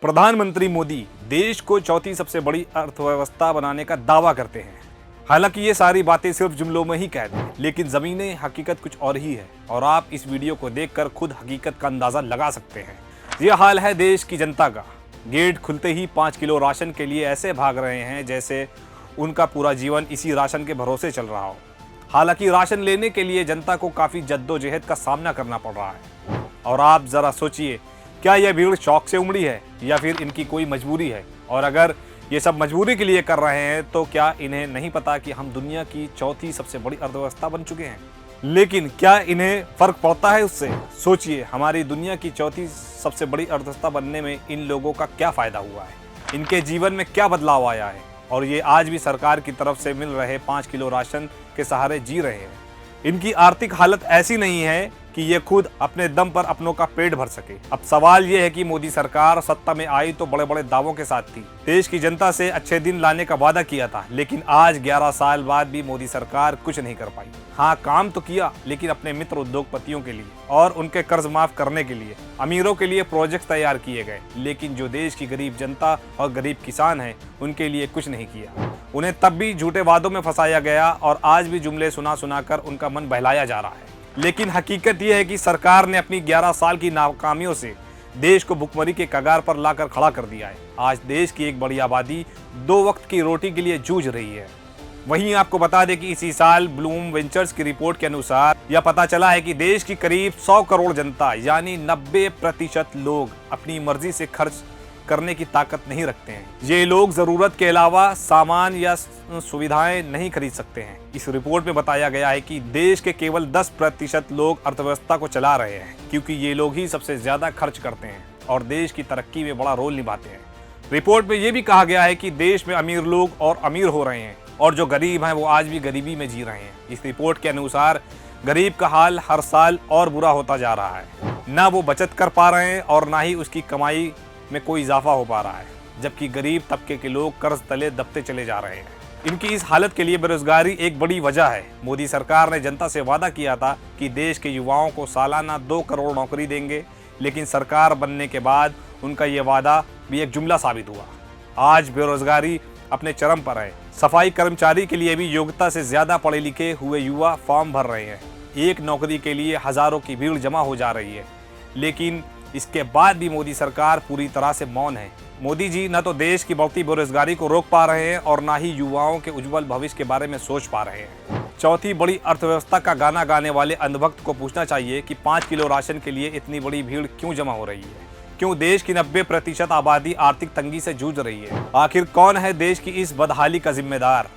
प्रधानमंत्री मोदी देश को चौथी सबसे बड़ी अर्थव्यवस्था बनाने का दावा करते हैं। हालांकि ये सारी बातें सिर्फ जुमलों में ही कह दें, लेकिन ज़मीनी हकीकत कुछ और ही है और आप इस वीडियो को देखकर खुद हकीकत का अंदाज़ा लगा सकते हैं। ये हाल है देश की जनता का। गेट खुलते ही 5 किलो राशन के लिए ऐसे भाग रहे हैं जैसे उनका पूरा जीवन इसी राशन के भरोसे चल रहा हो। हालांकि राशन लेने के लिए जनता को काफ़ी जद्दोजहद का सामना करना पड़ रहा है। और आप ज़रा सोचिए, क्या यह भीड़ शौक से उमड़ी है या फिर इनकी कोई मजबूरी है? और अगर ये सब मजबूरी के लिए कर रहे हैं तो क्या इन्हें नहीं पता कि हम दुनिया की चौथी सबसे बड़ी अर्थव्यवस्था बन चुके हैं? लेकिन क्या इन्हें फर्क पड़ता है उससे? सोचिए, हमारी दुनिया की चौथी सबसे बड़ी अर्थव्यवस्था बनने में इन लोगों का क्या फायदा हुआ है, इनके जीवन में क्या बदलाव आया है, और ये आज भी सरकार की तरफ से मिल रहे 5 किलो राशन के सहारे जी रहे हैं। इनकी आर्थिक हालत ऐसी नहीं है कि ये खुद अपने दम पर अपनों का पेट भर सके। अब सवाल ये है कि मोदी सरकार सत्ता में आई तो बड़े बड़े दावों के साथ थी, देश की जनता से अच्छे दिन लाने का वादा किया था, लेकिन आज 11 साल बाद भी मोदी सरकार कुछ नहीं कर पाई। हाँ, काम तो किया, लेकिन अपने मित्र उद्योगपतियों के लिए और उनके कर्ज माफ करने के लिए, अमीरों के लिए प्रोजेक्ट तैयार किए गए, लेकिन जो देश की गरीब जनता और गरीब किसान है उनके लिए कुछ नहीं किया। उन्हें तब भी झूठे वादों में फंसाया गया और आज भी जुमले सुना सुनाकर उनका मन बहलाया जा रहा है। लेकिन हकीकत यह है कि सरकार ने अपनी 11 साल की नाकामियों से देश को भुखमरी के कगार पर लाकर खड़ा कर दिया है। आज देश की एक बड़ी आबादी 2 वक्त की रोटी के लिए जूझ रही है। वहीं आपको बता दें कि इसी साल ब्लूम वेंचर्स की रिपोर्ट के अनुसार यह पता चला है कि देश की करीब 100 करोड़ जनता यानी 90% लोग अपनी मर्जी से खर्च करने की ताकत नहीं रखते हैं। ये लोग जरूरत के अलावा सामान या सुविधाएं नहीं खरीद सकते हैं। इस रिपोर्ट में बताया गया है कि देश के केवल 10% लोग अर्थव्यवस्था को चला रहे हैं, क्योंकि ये लोग ही सबसे ज्यादा खर्च करते हैं और देश की तरक्की में बड़ा रोल निभाते हैं। रिपोर्ट में ये भी कहा गया है कि देश में अमीर लोग और अमीर हो रहे हैं और जो गरीब हैं वो आज भी गरीबी में जी रहे हैं। इस रिपोर्ट के अनुसार गरीब का हाल हर साल और बुरा होता जा रहा है। ना वो बचत कर पा रहे हैं और ना ही उसकी कमाई में कोई इजाफा हो पा रहा है, जबकि गरीब तबके के लोग कर्ज तले दबते चले जा रहे हैं। इनकी इस हालत के लिए बेरोजगारी एक बड़ी वजह है। मोदी सरकार ने जनता से वादा किया था कि देश के युवाओं को सालाना 2 करोड़ नौकरी देंगे, लेकिन सरकार बनने के बाद उनका ये वादा भी एक जुमला साबित हुआ। आज बेरोजगारी अपने चरम पर है। सफाई कर्मचारी के लिए भी योग्यता से ज्यादा पढ़े लिखे हुए युवा फॉर्म भर रहे हैं। एक नौकरी के लिए हजारों की भीड़ जमा हो जा रही है, लेकिन इसके बाद भी मोदी सरकार पूरी तरह से मौन है। मोदी जी न तो देश की बढ़ती बेरोजगारी को रोक पा रहे हैं और ना ही युवाओं के उज्जवल भविष्य के बारे में सोच पा रहे हैं। चौथी बड़ी अर्थव्यवस्था का गाना गाने वाले अंधभक्त को पूछना चाहिए कि 5 किलो राशन के लिए इतनी बड़ी भीड़ क्यों जमा हो रही है? क्यों देश की 90% आबादी आर्थिक तंगी से जूझ रही है? आखिर कौन है देश की इस बदहाली का जिम्मेदार?